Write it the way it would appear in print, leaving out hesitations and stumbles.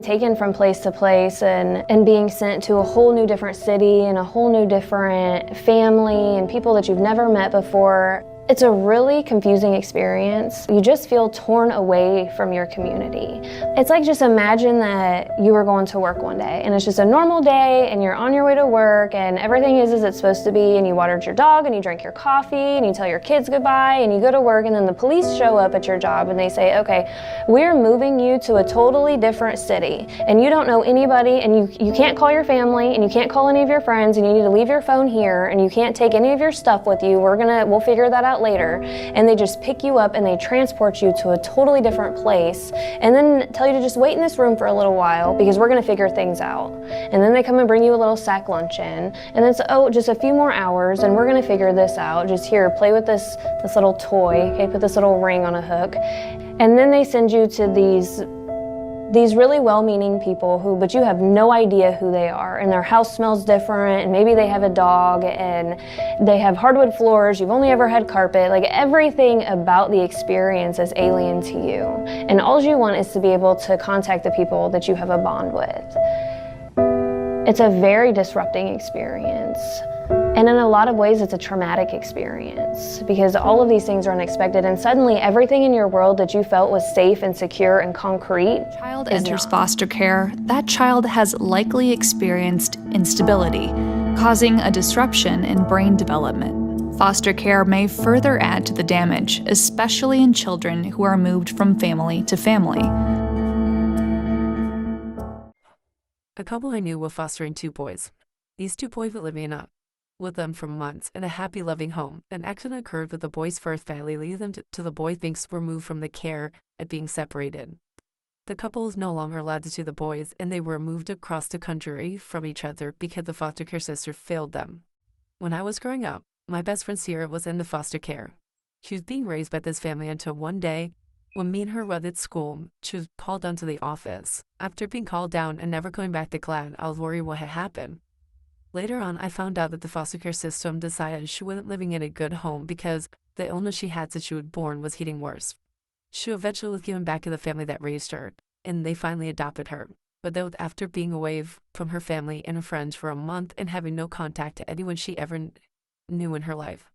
Taken from place to place and being sent to a whole new different city and a whole new different family and people that you've never met before. It's a really confusing experience. You just feel torn away from your community. It's like, just imagine that you were going to work one day and it's just a normal day and you're on your way to work and everything is as it's supposed to be, and you watered your dog and you drank your coffee and you tell your kids goodbye and you go to work, and then the police show up at your job and they say, okay, we're moving you to a totally different city and you don't know anybody and you can't call your family and you can't call any of your friends and you need to leave your phone here and you can't take any of your stuff with you. We'll figure that out later. And they just pick you up and they transport you to a totally different place and then tell you to just wait in this room for a little while because we're gonna figure things out. And then they come and bring you a little sack luncheon, and it's, oh, just a few more hours and we're gonna figure this out. Just here, play with this little toy, okay, put this little ring on a hook. And then they send you to these really well-meaning people but you have no idea who they are, and their house smells different, and maybe they have a dog, and they have hardwood floors, you've only ever had carpet. Like, everything about the experience is alien to you. And all you want is to be able to contact the people that you have a bond with. It's a very disrupting experience. And in a lot of ways, it's a traumatic experience because all of these things are unexpected, and suddenly everything in your world that you felt was safe and secure and concrete Child enters foster care, that child has likely experienced instability, causing a disruption in brain development. Foster care may further add to the damage, especially in children who are moved from family to family. A couple I knew were fostering two boys. These two boys were living with them for months in a happy, loving home. An accident occurred with the boys' first family, leading them to the boys being removed from the care and being separated. The couple is no longer allowed to see the boys, and they were moved across the country from each other because the foster care system failed them. When I was growing up, my best friend Sierra was in the foster care. She was being raised by this family until one day, when me and her were at school, she was called down to the office. After being called down and never coming back to class, I was worried what had happened. Later on, I found out that the foster care system decided she wasn't living in a good home because the illness she had since she was born was getting worse. She eventually was given back to the family that raised her, and they finally adopted her. But that was after being away from her family and her friends for a month and having no contact to anyone she ever knew in her life.